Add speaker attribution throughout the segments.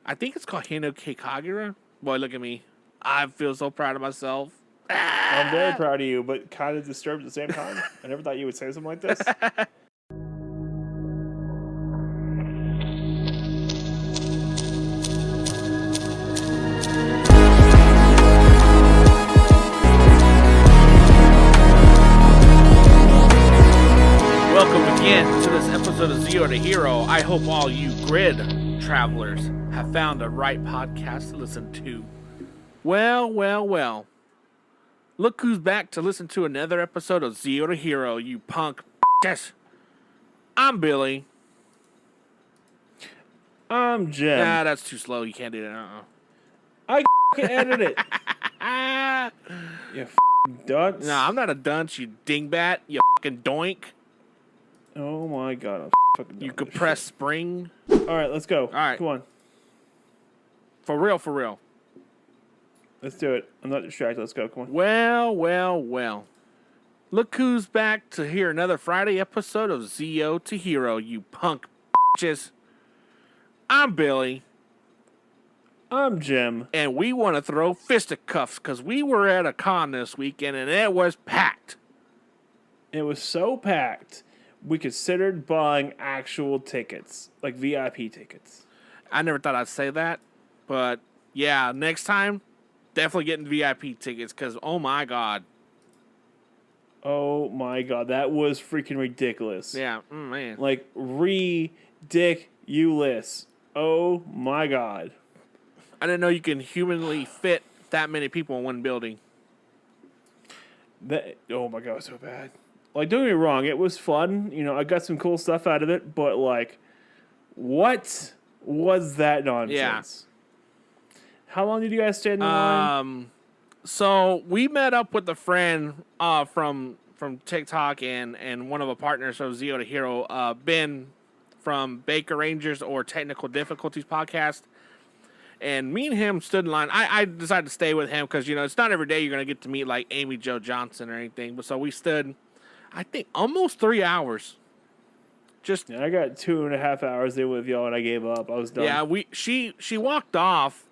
Speaker 1: I think it's called Hino Kagura. Boy, look at me. I feel so proud of myself.
Speaker 2: I'm very proud of you, but kind of disturbed at the same time. I never thought you would say something like this.
Speaker 1: Welcome again to this episode of Zero to Hero. I hope all you grid travelers have found the right podcast to listen to. Well. Look who's back to listen to another episode of Zero to Hero, you punk bitches. I'm Billy.
Speaker 2: I'm Jim.
Speaker 1: Nah, that's too slow. You can't do that.
Speaker 2: I can edit it. You dunce.
Speaker 1: No, I'm not a dunce, you dingbat, you fucking doink.
Speaker 2: Oh my god, I'm fucking
Speaker 1: You compressed spring.
Speaker 2: All right, let's go.
Speaker 1: All right.
Speaker 2: Come on.
Speaker 1: For real.
Speaker 2: Let's do it. I'm not distracted. Let's go. Come on.
Speaker 1: Well. Look who's back to hear another Friday episode of Zero to Hero, you punk bitches. I'm Billy.
Speaker 2: I'm Jim.
Speaker 1: And we want to throw fisticuffs because we were at a con this weekend and it was packed.
Speaker 2: It was so packed, we considered buying actual tickets, like VIP tickets.
Speaker 1: I never thought I'd say that, but yeah, next time, definitely getting VIP tickets because, oh my God.
Speaker 2: Oh my god, that was freaking ridiculous.
Speaker 1: Yeah, man.
Speaker 2: Like, ridiculous. Oh my god.
Speaker 1: I didn't know you can humanly fit that many people in one building.
Speaker 2: Oh my god, it was so bad. Like, don't get me wrong, it was fun. You know, I got some cool stuff out of it, but like, what was that nonsense? Yeah. How long did you guys stand in line?
Speaker 1: So we met up with a friend from TikTok and one of our partners of Zero to Hero, Ben from Baker Rangers or Technical Difficulties podcast. And me and him stood in line. I decided to stay with him because, you know, it's not every day you're going to get to meet like Amy Jo Johnson or anything. But so we stood, I think, almost 3 hours.
Speaker 2: Yeah, I got 2.5 hours there with y'all and I gave up. I was done.
Speaker 1: Yeah, she walked off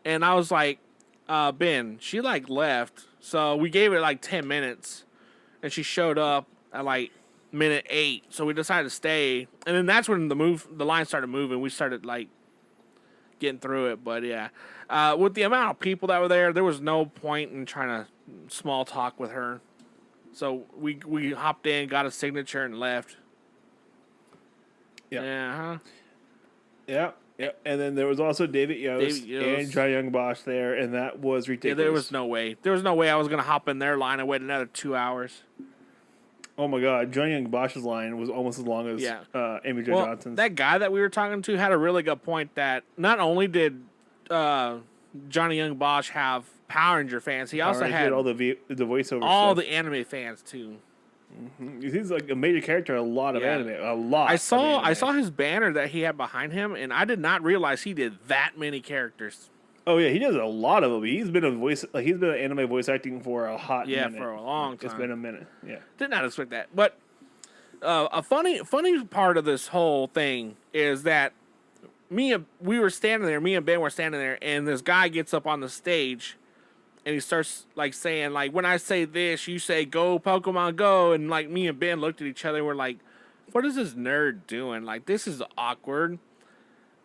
Speaker 1: and I was like, Ben, she like left. So we gave it like 10 minutes and she showed up at like minute 8. So we decided to stay. And then that's when the line started moving. We started like getting through it. But yeah, with the amount of people that were there was no point in trying to small talk with her. So we hopped in, got a signature and left.
Speaker 2: Yep.
Speaker 1: Yeah.
Speaker 2: Yeah. Yeah, and then there was also David Yost and John Young Bosch there, and that was ridiculous.
Speaker 1: Yeah, there was no way. There was no way I was going to hop in their line and wait another 2 hours.
Speaker 2: Oh, my God. John Young Bosch's line was almost as long as Amy Jo Johnson's.
Speaker 1: That guy that we were talking to had a really good point that not only did Johnny Young Bosch have Power Ranger fans, he also had
Speaker 2: all the voiceover
Speaker 1: all
Speaker 2: stuff.
Speaker 1: the anime fans, too.
Speaker 2: Mm-hmm. He's like a major character in a lot of anime. A lot.
Speaker 1: I saw his banner that he had behind him, and I did not realize he did that many characters.
Speaker 2: Oh yeah, he does a lot of them. He's been an anime voice acting for a hot minute.
Speaker 1: For a long time.
Speaker 2: It's been a minute. Yeah,
Speaker 1: did not expect that. But a funny part of this whole thing is that me and Ben were standing there, and this guy gets up on the stage. And he starts like saying, like, when I say this, you say go Pokemon Go. And like me and Ben looked at each other and we're like, what is this nerd doing? Like, this is awkward.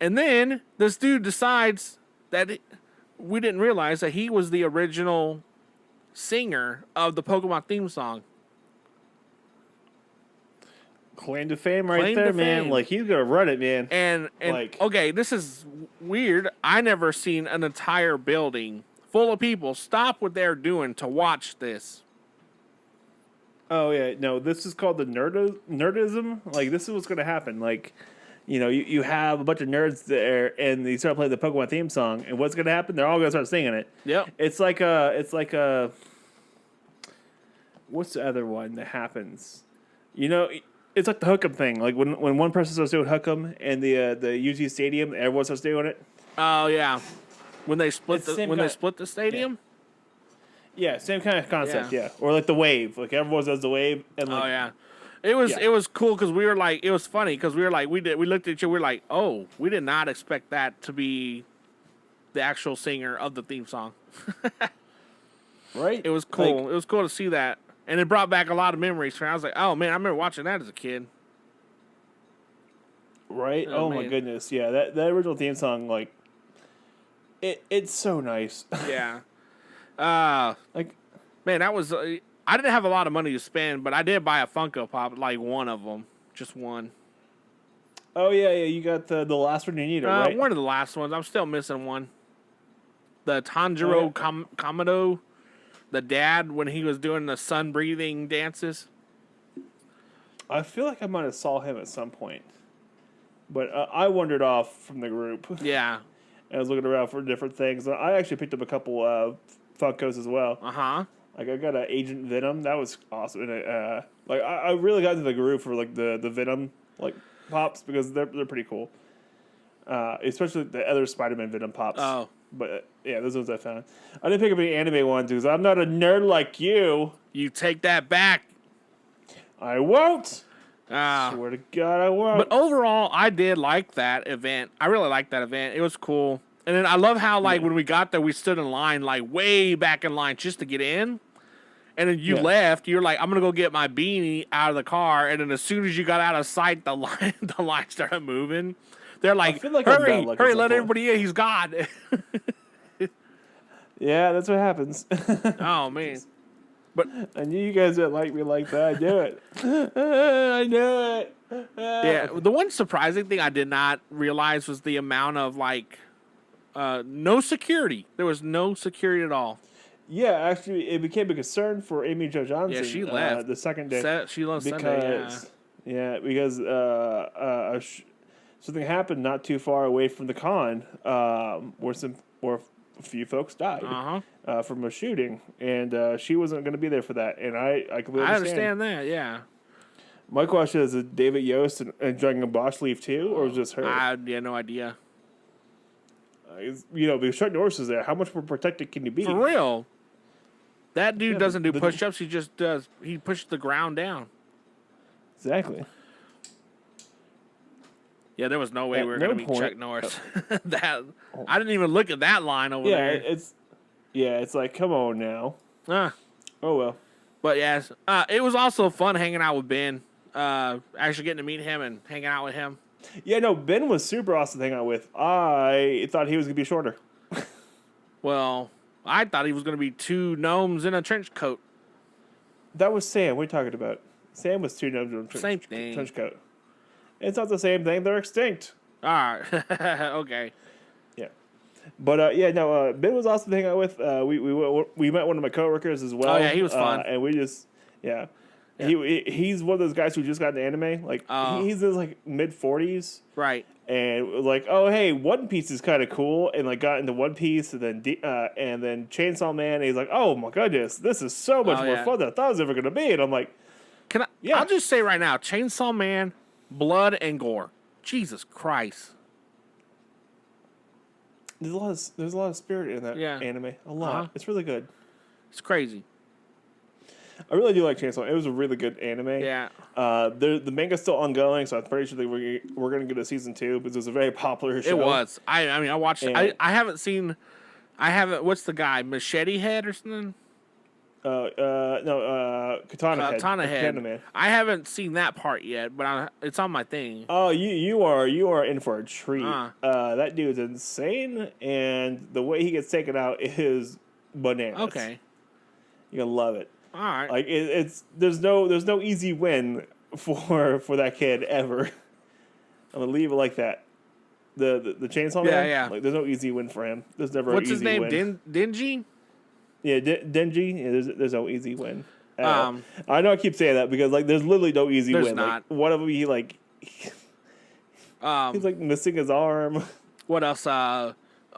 Speaker 1: And then this dude decides that we didn't realize that he was the original singer of the Pokemon theme song.
Speaker 2: Claim to fame there, man. Like, he's going to run it, man.
Speaker 1: And like, okay, this is weird. I never seen an entire building full of people stop what they're doing to watch this.
Speaker 2: Oh yeah, no, this is called the nerdism. Like, this is what's going to happen. Like, you know, you have a bunch of nerds there, and they start playing the Pokemon theme song, and what's going to happen? They're all going to start singing it.
Speaker 1: Yep.
Speaker 2: It's like a. What's the other one that happens? You know, it's like the Hook'em thing. Like when one person starts doing Hook'em and the UG Stadium, everyone starts doing it.
Speaker 1: Oh yeah. When they split the stadium?
Speaker 2: Yeah, same kind of concept, yeah. Or like the wave. Like everyone does the wave and like,
Speaker 1: oh yeah. It was cool because we were like, it was funny because we were like, we looked at each other, we were like, oh, we did not expect that to be the actual singer of the theme song.
Speaker 2: Right?
Speaker 1: It was cool.
Speaker 2: Like,
Speaker 1: It was cool to see that, and it brought back a lot of memories for me. I was like, oh man, I remember watching that as a kid.
Speaker 2: right? Oh my goodness, yeah. That original theme song, like, it's so nice.
Speaker 1: Yeah.
Speaker 2: Like,
Speaker 1: Man, that was. I didn't have a lot of money to spend, but I did buy a Funko Pop, like one of them, just one.
Speaker 2: oh yeah, you got the last one you needed, right?
Speaker 1: One of the last ones. I'm still missing one. The Tanjiro Kamado, the dad when he was doing the sun breathing dances.
Speaker 2: I feel like I might have saw him at some point, but I wandered off from the group.
Speaker 1: Yeah.
Speaker 2: I was looking around for different things. I actually picked up a couple Funkos as well. Like I got an Agent Venom. That was awesome. And like I really got into the groove for like the Venom like pops because they're pretty cool. Especially the other Spider-Man Venom pops.
Speaker 1: Oh.
Speaker 2: But yeah, those ones I found. I didn't pick up any anime ones because I'm not a nerd like you.
Speaker 1: You take that back.
Speaker 2: I won't. Swear to God, I won't.
Speaker 1: But overall, I did like that event. I really liked that event. It was cool. And then I love how, like, when we got there, we stood in line, like, way back in line just to get in. And then you left. You're like, I'm going to go get my beanie out of the car. And then as soon as you got out of sight, the line started moving. They're like, hurry, let everybody in. He's gone.
Speaker 2: Yeah, that's what happens.
Speaker 1: Oh, man. But
Speaker 2: I knew you guys didn't like me like that. I knew it. I knew it.
Speaker 1: Yeah, the one surprising thing I did not realize was the amount of, like, no security. There was no security at all.
Speaker 2: Yeah, actually, it became a concern for Amy Jo Johnson.
Speaker 1: Yeah, she left
Speaker 2: the second day.
Speaker 1: She left Sunday.
Speaker 2: Yeah, because something happened not too far away from the con, where a few folks died from a shooting, and she wasn't going to be there for that. And I completely
Speaker 1: understand that. Yeah.
Speaker 2: My question is: did David Yost and Dragon Bosch leave too, or was it just her?
Speaker 1: I had no idea.
Speaker 2: Because Chuck Norris is there. How much more protected can you be?
Speaker 1: For real. That dude doesn't do push-ups. He just does. He pushes the ground down.
Speaker 2: Exactly.
Speaker 1: Yeah, there was no way we were going to meet Chuck Norris. I didn't even look at that line over there.
Speaker 2: It's like, come on now. Oh well.
Speaker 1: But yes, it was also fun hanging out with Ben. Actually getting to meet him and hanging out with him.
Speaker 2: Yeah, no, Ben was super awesome to hang out with. I thought he was going to be shorter.
Speaker 1: Well, I thought he was going to be two gnomes in a trench coat.
Speaker 2: That was Sam. What are you talking about? Sam was two gnomes in a trench coat. It's not the same thing. They're extinct.
Speaker 1: All right. Okay.
Speaker 2: Yeah. But, Ben was awesome to hang out with. We met one of my coworkers as well.
Speaker 1: Oh, yeah, he was fun.
Speaker 2: And we just, yeah. He's one of those guys who just got into anime. Like he's in like mid-40s,
Speaker 1: right?
Speaker 2: And was like, oh hey, One Piece is kind of cool, and like got into One Piece, and then Chainsaw Man. And he's like, oh my goodness, this is so much more fun than I thought it was ever gonna be. And I'm like,
Speaker 1: I'll just say right now, Chainsaw Man, blood and gore. Jesus Christ.
Speaker 2: There's a lot of spirit in that anime. A lot. It's really good.
Speaker 1: It's crazy.
Speaker 2: I really do like Chainsaw Man. It was a really good anime.
Speaker 1: Yeah.
Speaker 2: The manga's still ongoing, so I'm pretty sure that we're going to get a season 2 because it was a very popular show.
Speaker 1: It was. I mean, I watched it. I haven't seen. What's the guy? Machete Head or something?
Speaker 2: Katana Head.
Speaker 1: Katana Man. I haven't seen that part yet, but it's on my thing.
Speaker 2: Oh, you are in for a treat. That dude's insane, and the way he gets taken out is bananas.
Speaker 1: Okay.
Speaker 2: You're gonna love it.
Speaker 1: All right.
Speaker 2: Like there's no easy win for that kid ever. I'm gonna leave it like that. The Chainsaw Man.
Speaker 1: Yeah.
Speaker 2: Like there's no easy win for him. There's never.
Speaker 1: What's
Speaker 2: an easy
Speaker 1: his name?
Speaker 2: Win.
Speaker 1: Dingy.
Speaker 2: Yeah, Denji. Yeah, there's no easy win. I know I keep saying that because like there's literally no easy win.
Speaker 1: There's not.
Speaker 2: Like, one of them he's like missing his arm.
Speaker 1: What else?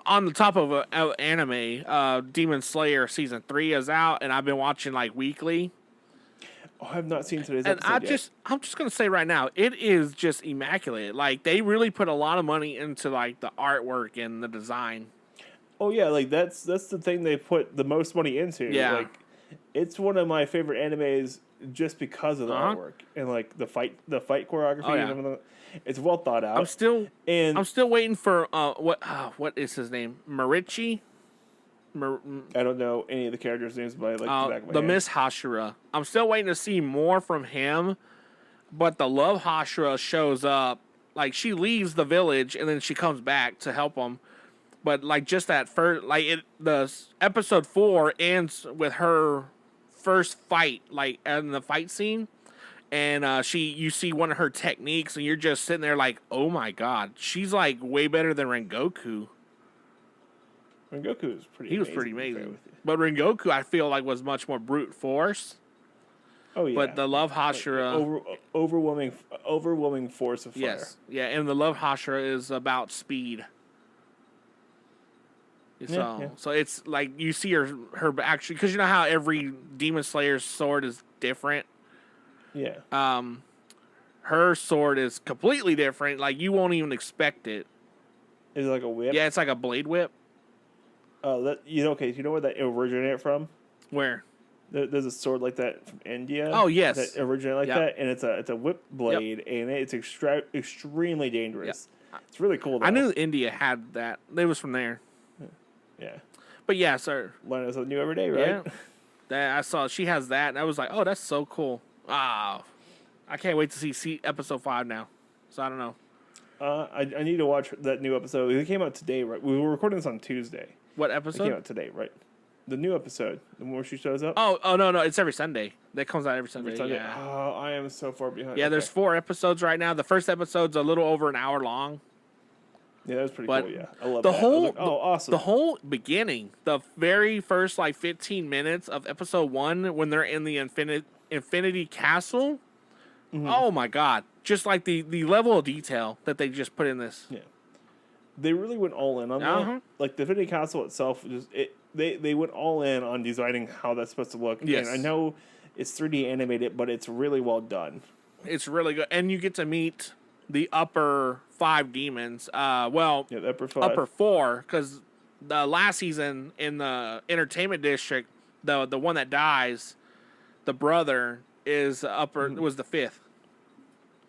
Speaker 1: On the top of anime, Demon Slayer season 3 is out, and I've been watching like weekly.
Speaker 2: Oh, I have not seen today's
Speaker 1: and
Speaker 2: episode
Speaker 1: I'm just gonna say right now, it is just immaculate. Like they really put a lot of money into like the artwork and the design.
Speaker 2: Oh yeah, like that's the thing they put the most money into.
Speaker 1: Yeah.
Speaker 2: Like it's one of my favorite animes just because of the
Speaker 1: Uh-huh.
Speaker 2: artwork and like the fight choreography.
Speaker 1: Oh, yeah.
Speaker 2: And everything. It's well thought out.
Speaker 1: I'm still
Speaker 2: and
Speaker 1: waiting for what is his name? Marichi?
Speaker 2: I don't know any of the characters' names, but I like the back of my
Speaker 1: The
Speaker 2: head.
Speaker 1: Miss Hashira. I'm still waiting to see more from him, but the Love Hashira shows up. Like, she leaves the village and then she comes back to help him. But like just that first, the episode 4 ends with her first fight, like in the fight scene, and you see one of her techniques, and you're just sitting there like, oh my god, she's like way better than Rengoku.
Speaker 2: Rengoku was pretty.
Speaker 1: He was pretty amazing, but Rengoku I feel like was much more brute force.
Speaker 2: Oh yeah,
Speaker 1: but the Love Hashira,
Speaker 2: overwhelming force of fire.
Speaker 1: Yes, yeah, and the Love Hashira is about speed. So it's like you see her actually, because you know how every Demon Slayer's sword is different.
Speaker 2: Yeah.
Speaker 1: Her sword is completely different. Like you won't even expect it.
Speaker 2: Is it like a whip?
Speaker 1: Yeah, it's like a blade whip.
Speaker 2: Oh, okay. You know where that originated from?
Speaker 1: Where?
Speaker 2: There's a sword like that from India.
Speaker 1: Oh yes,
Speaker 2: that originated like that, and it's a whip blade, and it's extremely dangerous. Yep. It's really cool. Though.
Speaker 1: I knew India had that. It was from there.
Speaker 2: Yeah.
Speaker 1: But yeah, sir.
Speaker 2: Learning something new every day, right?
Speaker 1: Yeah. That I saw she has that, and I was like, oh, that's so cool. I can't wait to see episode 5 now. So I don't know.
Speaker 2: I need to watch that new episode. It came out today, right? We were recording this on Tuesday.
Speaker 1: What episode?
Speaker 2: It came out today, right? The new episode, the more she shows up.
Speaker 1: Oh no, it's every Sunday. That comes out every Sunday. Yeah.
Speaker 2: Oh, I am so far behind.
Speaker 1: Yeah, there's 4 episodes right now. The first episode's a little over an hour long.
Speaker 2: Yeah, that was pretty cool. Yeah, I love
Speaker 1: the
Speaker 2: that.
Speaker 1: whole.
Speaker 2: Awesome!
Speaker 1: The whole beginning, the very first 15 minutes of episode 1, when they're in the Infinity Castle. Mm-hmm. Oh my god! Just like the level of detail that they just put in this.
Speaker 2: Yeah, they really went all in on that. Like the Infinity Castle itself, they went all in on designing how that's supposed to look.
Speaker 1: Yes,
Speaker 2: and I know it's 3D animated, but it's really well done.
Speaker 1: It's really good, and you get to meet the upper 5 demons.
Speaker 2: The upper
Speaker 1: 4, because the last season in the entertainment district, the one that dies, the brother is upper. Mm-hmm. Was the 5th.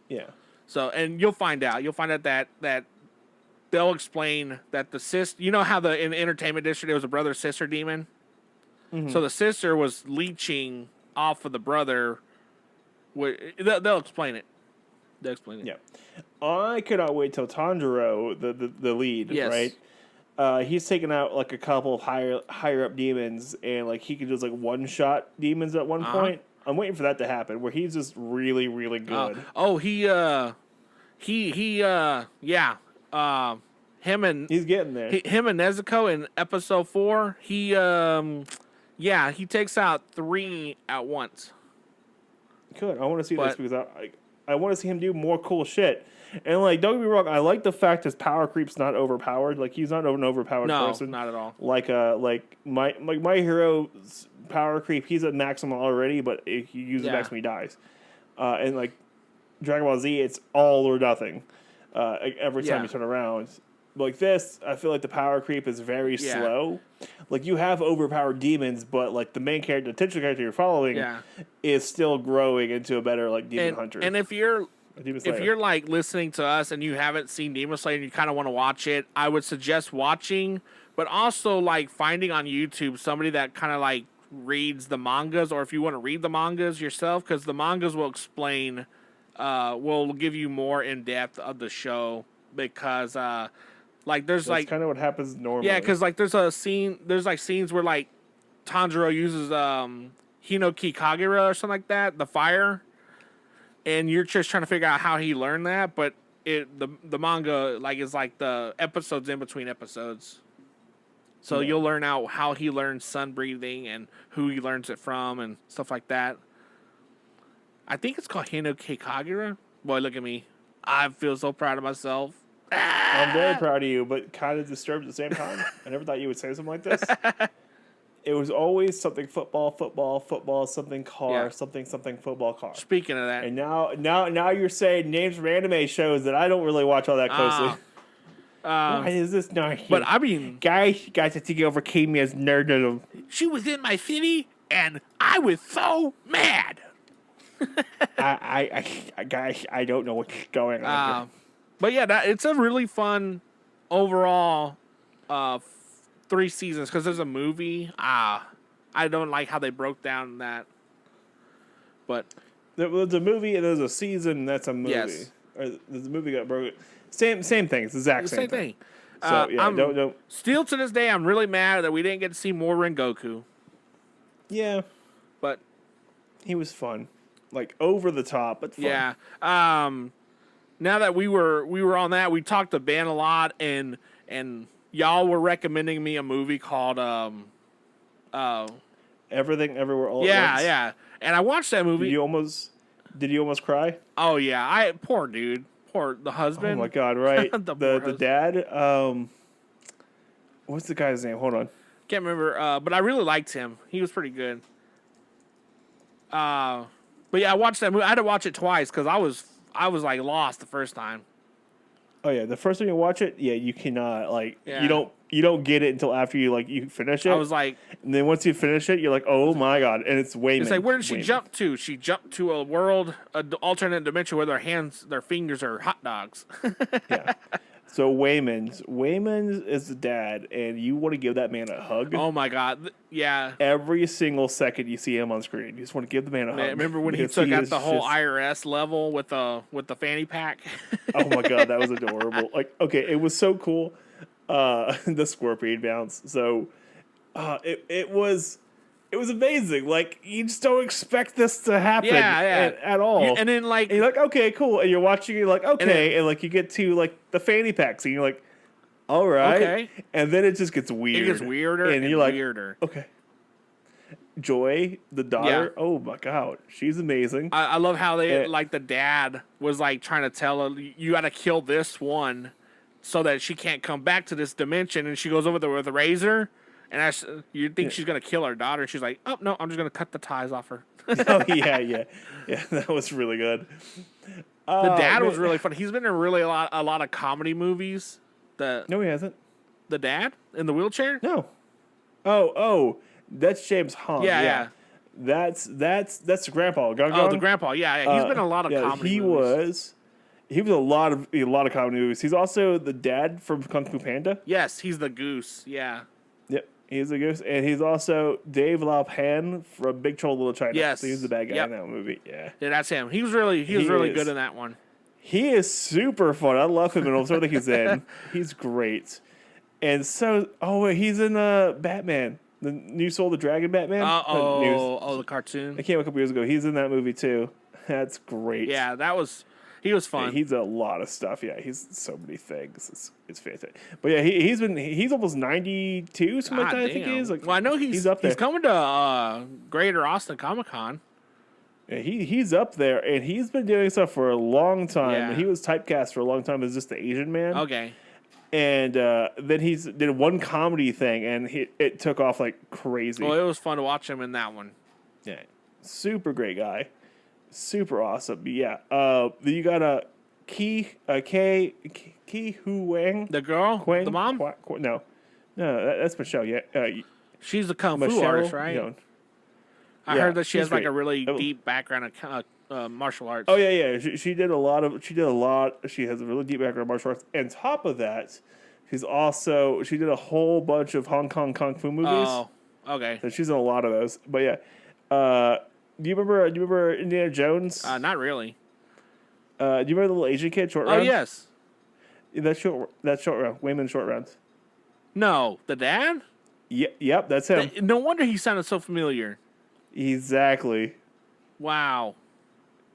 Speaker 2: Yeah.
Speaker 1: So, and you'll find out that they'll explain that the sister. You know how in the entertainment district it was a brother sister demon. Mm-hmm. So the sister was leeching off of the brother. They'll explain it. They'll explain it.
Speaker 2: Yeah. I cannot wait till Tanjiro, the lead, right? He's taking out like a couple of higher up demons, and like he can just like one shot demons at one point. I'm waiting for that to happen, where he's just really, really good.
Speaker 1: Him and
Speaker 2: he's getting there.
Speaker 1: Him and Nezuko in episode 4. He takes out 3 at once.
Speaker 2: Good. I want to see this because I want to see him do more cool shit. And like, don't get me wrong, I like the fact his power creep's not overpowered. Like he's not an overpowered person.
Speaker 1: No, not at all.
Speaker 2: Like my hero's power creep, he's at maximum already, but if he uses maximum, he dies. And like Dragon Ball Z, it's all or nothing. Every time you turn around. Like this, I feel like the power creep is very slow. Like you have overpowered demons, but like the main character, the titular character you're following, is still growing into a better like demon hunter.
Speaker 1: And if you're like listening to us and you haven't seen Demon Slayer and you kind of want to watch it, I would suggest watching, but also like finding on YouTube somebody that kind of like reads the mangas, or if you want to read the mangas yourself, because the mangas will explain, will give you more in depth of the show, because like there's
Speaker 2: that's kind of what happens normally.
Speaker 1: Yeah, because like there's scenes where like Tanjiro uses Hinoki Kagura or something like that, the fire, and you're just trying to figure out how he learned that, but the manga like is like the episodes in between episodes. So you'll learn out how he learns sun breathing and who he learns it from and stuff like that. I think it's called Hinoki Kagura. Boy, look at me. I feel so proud of myself.
Speaker 2: I'm very proud of you, but kind of disturbed at the same time. I never thought you would say something like this. It was always something football, something car, something football car.
Speaker 1: Speaking of that.
Speaker 2: And now you're saying names from anime shows that I don't really watch all that closely. Why is this not here?
Speaker 1: But I mean,
Speaker 2: guys, I think you overcame me as nerddom.
Speaker 1: She was in my city, and I was so mad.
Speaker 2: Guys, I don't know what's going on here.
Speaker 1: But yeah, it's a really fun overall 3 seasons because there's a movie. I don't like how they broke down that, but
Speaker 2: There's a movie and there's a season. That's a movie.
Speaker 1: Yes.
Speaker 2: Or there's a movie got broken. Same thing. It's the exact same thing. So yeah, don't.
Speaker 1: Still to this day, I'm really mad that we didn't get to see more Rengoku.
Speaker 2: Yeah,
Speaker 1: But
Speaker 2: he was fun, like over the top, but fun.
Speaker 1: yeah, now that we were on that, we talked to Ben a lot, and y'all were recommending me a movie called
Speaker 2: Everything, Everywhere, All at Once.
Speaker 1: Yeah, and I watched that movie.
Speaker 2: Did you almost cry?
Speaker 1: Oh yeah, poor dude, poor the husband.
Speaker 2: Oh my god, right? the dad. What's the guy's name? Hold on.
Speaker 1: Can't remember, but I really liked him. He was pretty good. But yeah, I watched that movie. I had to watch it twice because I was like lost the first time.
Speaker 2: Oh yeah, the first time you watch it, yeah, you cannot
Speaker 1: Yeah.
Speaker 2: you don't get it until after you finish it.
Speaker 1: I was like,
Speaker 2: and then once you finish it, you're like, oh my god, and it's Wayman.
Speaker 1: It's like, where did she jump to? She jumped to a world, an alternate dimension where their fingers are hot dogs.
Speaker 2: Yeah. So Wayman's is the dad, and you want to give that man a hug.
Speaker 1: Oh my god, yeah.
Speaker 2: Every single second you see him on screen, you just want to give the man a hug.
Speaker 1: Remember when he took out the whole IRS level with the fanny pack?
Speaker 2: Oh my god, that was adorable. Like, okay, it was so cool. The scorpion bounce. So, it was amazing. Like, you just don't expect this to happen at all.
Speaker 1: And then
Speaker 2: and you're like, okay, cool. And you're watching, you're like, okay, and like you get to like the fanny packs, and you're like, all right.
Speaker 1: Okay.
Speaker 2: And then it just gets weird.
Speaker 1: It gets weirder and
Speaker 2: you're like,
Speaker 1: weirder.
Speaker 2: Okay. Joy, the daughter, oh my god, she's amazing.
Speaker 1: I love how they like the dad was like trying to tell her, you got to kill this one so that she can't come back to this dimension, and she goes over there with a razor, and you think she's gonna kill her daughter. She's like, oh no, I'm just gonna cut the ties off her.
Speaker 2: Oh yeah, that was really good.
Speaker 1: The dad was really funny. He's been in really a lot of comedy movies.
Speaker 2: No, he hasn't.
Speaker 1: The dad in the wheelchair?
Speaker 2: No. Oh, that's James Hong.
Speaker 1: Yeah.
Speaker 2: That's the grandpa.
Speaker 1: Oh, the grandpa. Yeah. He's been in a lot of comedy movies.
Speaker 2: He was a lot of comedy movies. He's also the dad from Kung Fu Panda.
Speaker 1: Yes, he's the goose. Yeah.
Speaker 2: Yep, he's the goose, and he's also Dave Lau Pan from Big Trouble in Little China.
Speaker 1: Yes,
Speaker 2: so he's the bad guy in that movie. Yeah,
Speaker 1: that's him. He was really good in that one.
Speaker 2: He is super fun. I love him in almost everything he's in. He's great, and so he's in Batman, the new Soul of the Dragon Batman.
Speaker 1: The cartoon.
Speaker 2: It came a couple years ago. He's in that movie too. That's great.
Speaker 1: Yeah, he was fun.
Speaker 2: He's a lot of stuff. Yeah, he's so many things. It's fantastic. But yeah, he's almost 92, something like that. I think he is. Like,
Speaker 1: well, I know he's up there. He's coming to Greater Austin Comic Con.
Speaker 2: Yeah, he's up there, and he's been doing stuff for a long time.
Speaker 1: Yeah.
Speaker 2: He was typecast for a long time as just the Asian man.
Speaker 1: Okay.
Speaker 2: And then he's did one comedy thing, and it took off like crazy.
Speaker 1: Well, it was fun to watch him in that one.
Speaker 2: Yeah, super great guy. Super awesome. Yeah. You got Ki Hu Wang.
Speaker 1: The girl?
Speaker 2: Quang?
Speaker 1: The mom?
Speaker 2: No, that's Michelle. Yeah.
Speaker 1: She's the kung fu artist, right? I heard that she has like a really deep background of martial arts.
Speaker 2: Oh yeah. She did a lot. She has a really deep background in martial arts. And top of that, she did a whole bunch of Hong Kong kung fu movies.
Speaker 1: Oh, okay.
Speaker 2: So she's in a lot of those. But yeah. Do you remember Indiana Jones?
Speaker 1: Not really.
Speaker 2: Do you remember the little Asian kid, Short Round?
Speaker 1: Oh, yes.
Speaker 2: That's short round. Wayman Short Round.
Speaker 1: No, the dad?
Speaker 2: Yep, that's him.
Speaker 1: No wonder he sounded so familiar.
Speaker 2: Exactly.
Speaker 1: Wow.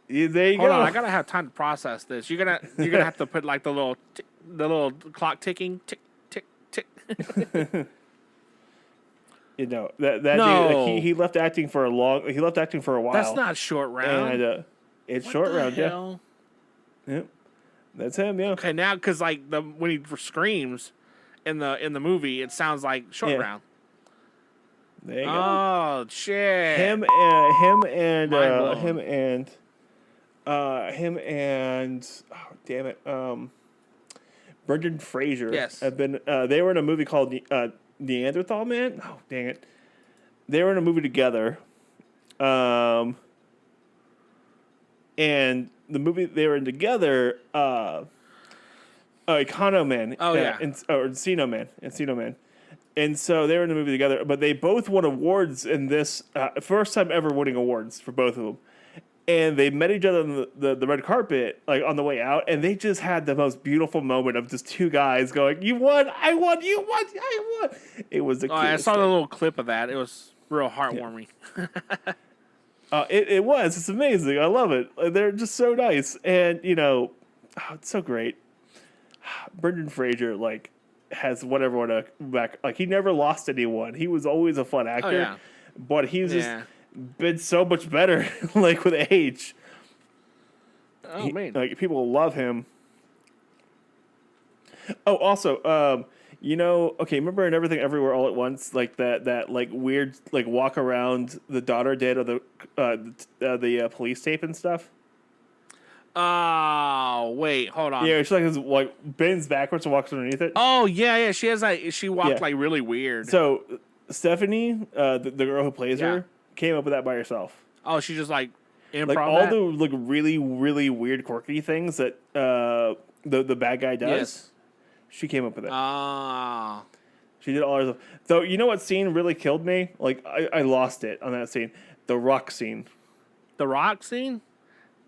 Speaker 2: Yeah, there you go.
Speaker 1: Hold on, I gotta have time to process this. You're gonna have to put like the little clock ticking, tick, tick, tick.
Speaker 2: You know that no. Dude, like, he left acting for a while.
Speaker 1: That's not Short Round.
Speaker 2: And it's Short Round.
Speaker 1: Hell?
Speaker 2: Yeah. Yep. That's him. Yeah.
Speaker 1: Okay, now because like when he screams in the movie, it sounds like Short Round.
Speaker 2: There you go.
Speaker 1: Oh shit.
Speaker 2: Him and oh damn it. Brendan Fraser.
Speaker 1: Yes.
Speaker 2: Have been. They were in a movie called Neanderthal Man. Oh dang it. They were in a movie together. and the movie they were in together, Econo Man,
Speaker 1: Oh, yeah.
Speaker 2: or Encino Man. And so they were in the movie together, but they both won awards in this first time ever winning awards for both of them. And they met each other on the red carpet, like on the way out, and they just had the most beautiful moment of just two guys going, "You won, I won, you won, I won." It was the cutest
Speaker 1: I saw
Speaker 2: thing.
Speaker 1: the little clip of that. It was real heartwarming.
Speaker 2: It was. It's amazing. I love it. They're just so nice, and it's so great. Brendan Fraser has whatever want to back. Like he never lost anyone. He was always a fun actor,
Speaker 1: yeah.
Speaker 2: but he's just been so much better. Like with age.
Speaker 1: Oh man.
Speaker 2: Like people love him. Oh, also, okay, remember in Everything Everywhere All at Once, like that like weird like walk around the daughter did of the police tape and stuff.
Speaker 1: Oh wait, hold on.
Speaker 2: Yeah, she like bends backwards and walks underneath it.
Speaker 1: Oh yeah. She has she walked like really weird.
Speaker 2: So Stephanie, the girl who plays her, came up with that by herself.
Speaker 1: Oh, she just like improv
Speaker 2: Like all
Speaker 1: that?
Speaker 2: the like really really weird quirky things that the bad guy does.
Speaker 1: Yes.
Speaker 2: She came up with it.
Speaker 1: Ah.
Speaker 2: She did all her stuff. So you know what scene really killed me? Like I lost it on that scene. The rock scene.
Speaker 1: The rock scene?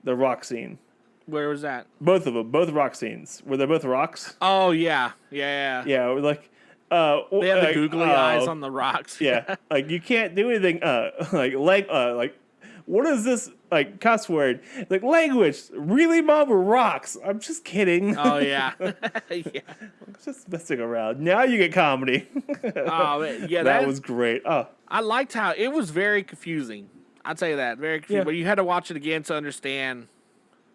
Speaker 2: The rock scene.
Speaker 1: Where was that?
Speaker 2: Both of them. Both rock scenes. Were they both rocks?
Speaker 1: Oh yeah. Yeah.
Speaker 2: Yeah. Like.
Speaker 1: They had the googly eyes on the rocks.
Speaker 2: Yeah. Like you can't do anything. Like what is this like cuss word? Like language. Really, mom? Rocks. I'm just kidding.
Speaker 1: Oh yeah. Yeah.
Speaker 2: Just messing around. Now you get comedy.
Speaker 1: Oh man. Yeah.
Speaker 2: That was great. Oh.
Speaker 1: I liked how it was very confusing. I'd say that very confusing.
Speaker 2: Yeah.
Speaker 1: But you had to watch it again to understand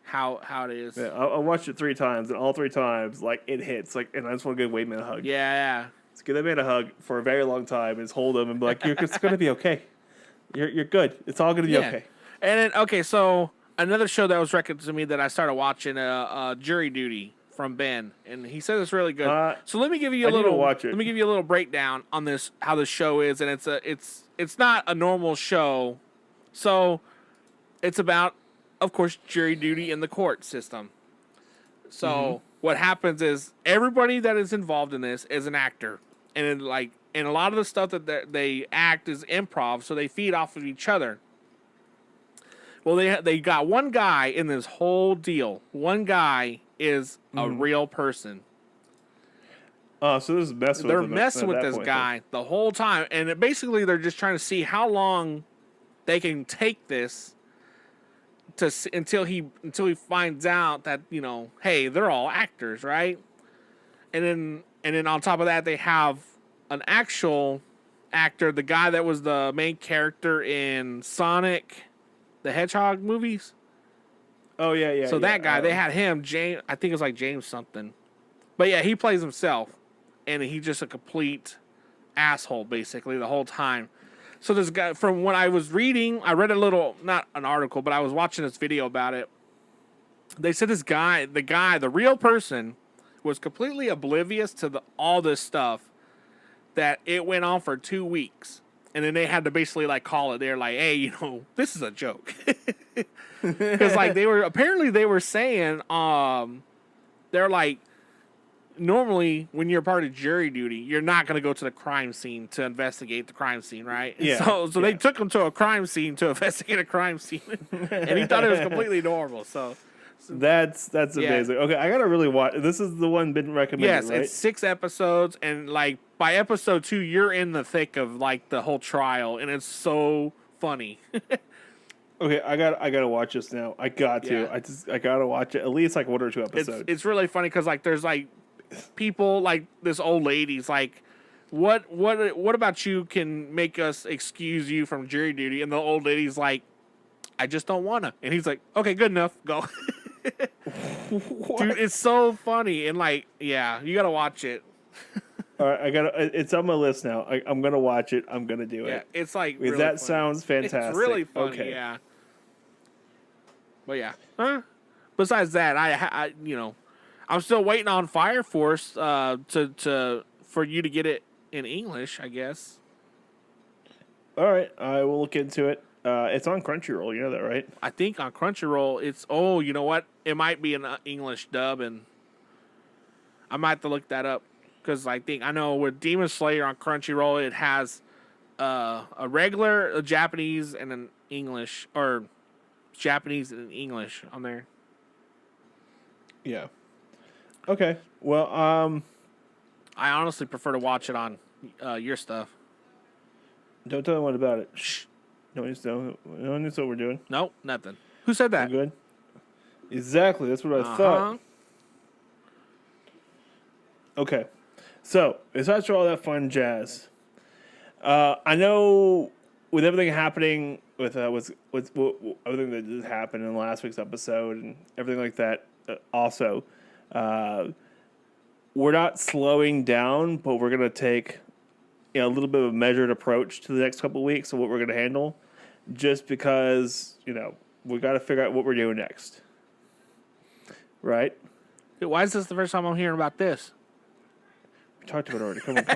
Speaker 1: how it is.
Speaker 2: Yeah, I watched it 3 times, and all 3 times, like it hits. Like, and I just want to give Wayman a hug.
Speaker 1: Yeah.
Speaker 2: Let's give that man a hug for a very long time, and hold him and be like, "It's gonna be okay. You're good. It's all gonna be okay."
Speaker 1: And then so another show that was recommended to me that I started watching, Jury Duty from Ben, and he said it's really good. So let me give you a little
Speaker 2: watch it.
Speaker 1: Let me give you a little breakdown on this, how this show is, and it's not a normal show. So it's about, of course, jury duty in the court system. So what happens is everybody that is involved in this is an actor, and a lot of the stuff that they act is improv, so they feed off of each other. Well, they got one guy in this whole deal. One guy is a real person.
Speaker 2: Oh, so this is messing with
Speaker 1: They're
Speaker 2: him
Speaker 1: messing
Speaker 2: at
Speaker 1: with
Speaker 2: that
Speaker 1: this
Speaker 2: point,
Speaker 1: guy the whole time, and basically they're just trying to see how long they can take this until he finds out that, hey, they're all actors, right? And then on top of that, they have an actual actor, the guy that was the main character in Sonic the Hedgehog movies.
Speaker 2: Oh yeah.
Speaker 1: So that guy, they had him, James. I think it was like James something, but yeah, he plays himself, and he's just a complete asshole basically the whole time. So this guy, from what I was reading, I read a little, not an article, but I was watching this video about it. They said this guy, the real person, was completely oblivious to all this stuff, that it went on for 2 weeks. And then they had to basically call it. They're like, hey, this is a joke. Because they were saying, they're like, normally when you're part of jury duty, you're not going to go to the crime scene to investigate the crime scene, right?
Speaker 2: Yeah.
Speaker 1: So they took him to a crime scene to investigate a crime scene, and he thought it was completely normal. So
Speaker 2: that's amazing. Okay, I gotta really watch. This is the one been recommended.
Speaker 1: Yes,
Speaker 2: right?
Speaker 1: it's 6 episodes, and by episode 2, you're in the thick of the whole trial, and it's so funny.
Speaker 2: Okay, I gotta watch this now. I got to.
Speaker 1: Yeah.
Speaker 2: I gotta watch it at least 1 or 2 episodes.
Speaker 1: It's really funny because there's people, this old lady's like, what about you can make us excuse you from jury duty? And the old lady's like, I just don't wanna. And he's like, okay, good enough, go. Dude, it's so funny, and you gotta watch it.
Speaker 2: All right, it's on my list now. I'm gonna watch it. I'm gonna do it.
Speaker 1: Yeah, it's really
Speaker 2: that
Speaker 1: funny.
Speaker 2: sounds fantastic.
Speaker 1: It's really funny.
Speaker 2: Okay.
Speaker 1: Yeah. But yeah. Besides that, I'm still waiting on Fire Force for you to get it in English, I guess.
Speaker 2: All right, I will look into it. It's on Crunchyroll. You know that, right?
Speaker 1: I think on Crunchyroll, it's... Oh, you know what? It might be an English dub, and I might have to look that up. Because I know with Demon Slayer on Crunchyroll, it has a regular, a Japanese, and an English, or Japanese and English on there.
Speaker 2: Yeah. Okay. Well,
Speaker 1: I honestly prefer to watch it on your stuff.
Speaker 2: don't tell anyone about it. Shh. No one knows what we're doing.
Speaker 1: Nope, nothing. Who said that?
Speaker 2: We're good. Exactly. That's what I thought. Okay. So, besides all that fun jazz, I know with everything happening with everything that did happen in last week's episode and everything like that, also, we're not slowing down, but we're going to take a little bit of a measured approach to the next couple of weeks of what we're going to handle, just because, we got to figure out what we're doing next. Right?
Speaker 1: Why is this the first time I'm hearing about this?
Speaker 2: We talked about it already. Come on.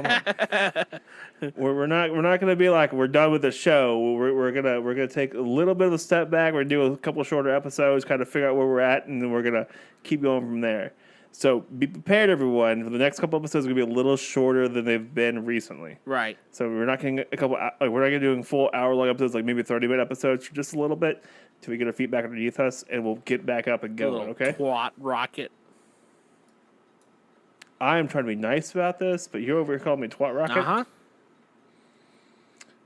Speaker 2: we're not going to be like we're done with the show. We're gonna take a little bit of a step back. We're gonna do a couple of shorter episodes, kind of figure out where we're at, and then we're gonna keep going from there. So be prepared, everyone. For the next couple episodes, are gonna be a little shorter than they've been recently.
Speaker 1: Right.
Speaker 2: So we're not gonna we're not gonna do full hour-long episodes, like maybe 30-minute episodes, for just a little bit, till we get our feet back underneath us, and we'll get back up and going. Okay.
Speaker 1: Twat rocket.
Speaker 2: I am trying to be nice about this, but you're over here calling me twat rocket.
Speaker 1: Uh-huh.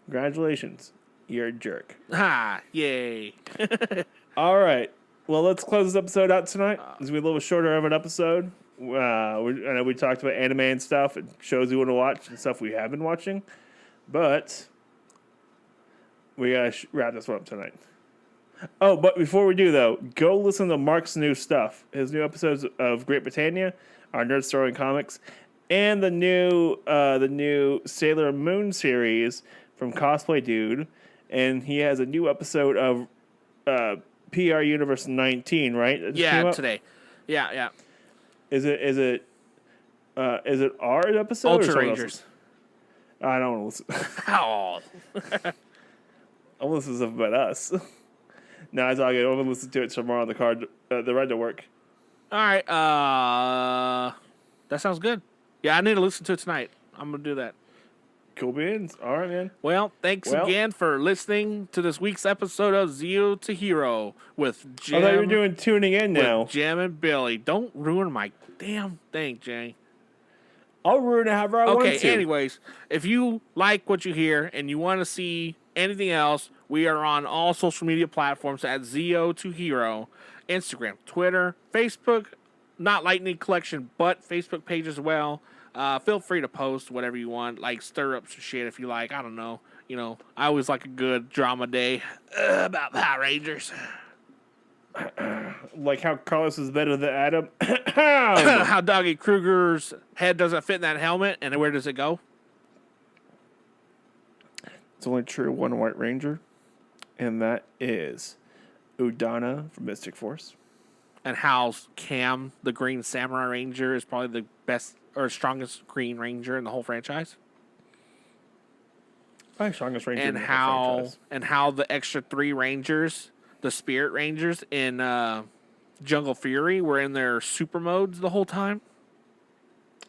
Speaker 2: Congratulations. You're a jerk.
Speaker 1: Ha! Yay.
Speaker 2: All right. Well, let's close this episode out tonight. This will be a little shorter of an episode. I know we talked about anime and stuff and shows we want to watch and stuff we have been watching, but we got to wrap this one up tonight. Oh, but before we do, though, go listen to Mark's new stuff. His new episodes of Great Britannia, our Nerd Story and Comics, and the new Sailor Moon series from Cosplay Dude. And he has a new episode of PR Universe 19, right?
Speaker 1: Yeah, today. Yeah.
Speaker 2: Is it our episode?
Speaker 1: Ultra
Speaker 2: or
Speaker 1: Rangers.
Speaker 2: Else's? I don't want to listen.
Speaker 1: Oh.
Speaker 2: I want to listen to stuff about us. No, it's all good. I'm going to listen to it tomorrow on the ride to work.
Speaker 1: All right. That sounds good. Yeah, I need to listen to it tonight. I'm going to do that.
Speaker 2: Cool beans. All right, man.
Speaker 1: Well, thanks again for listening to this week's episode of Zero to Hero with Jim.
Speaker 2: I thought you were doing tuning in now.
Speaker 1: With Jim and Billy. Don't ruin my damn thing, Jay.
Speaker 2: I'll ruin it however I want to.
Speaker 1: Okay, anyways, if you like what you hear and you want to see anything else, we are on all social media platforms at Zero to Hero. Instagram, Twitter, Facebook, not Lightning Collection, but Facebook page as well. Feel free to post whatever you want, like stir up some shit if you like. I don't know. I always like a good drama day about Power Rangers.
Speaker 2: Like how Carlos is better than Adam.
Speaker 1: How Doggy Kruger's head doesn't fit in that helmet, and where does it go?
Speaker 2: It's only true one White Ranger, and that is Udana from Mystic Force.
Speaker 1: And how Cam, the Green Samurai Ranger, is probably the best or strongest Green Ranger in the whole franchise.
Speaker 2: Probably strongest Ranger
Speaker 1: And
Speaker 2: in the whole franchise.
Speaker 1: And how the extra 3 Rangers, the Spirit Rangers in Jungle Fury, were in their super modes the whole time.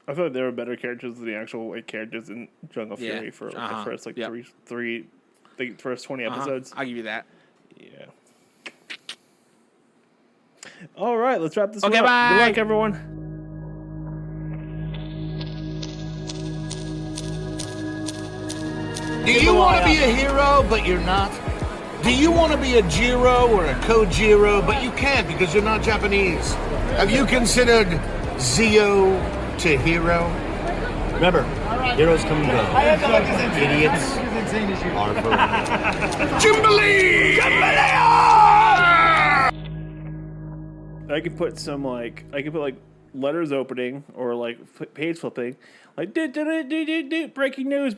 Speaker 2: I thought they were better characters than the actual characters in Jungle Fury for the first first 20 episodes.
Speaker 1: I'll give you that.
Speaker 2: Yeah. All right, let's wrap this one
Speaker 1: up. Bye.
Speaker 2: Good luck, everyone.
Speaker 3: Do you want to be a hero, but you're not? Do you want to be a Jiro or a Kojiro, but you can't because you're not Japanese? Have you considered Zio to hero? Remember, heroes come and go. Idiots are forever. Jimbalee!
Speaker 2: I could put some letters opening or page flipping, breaking news,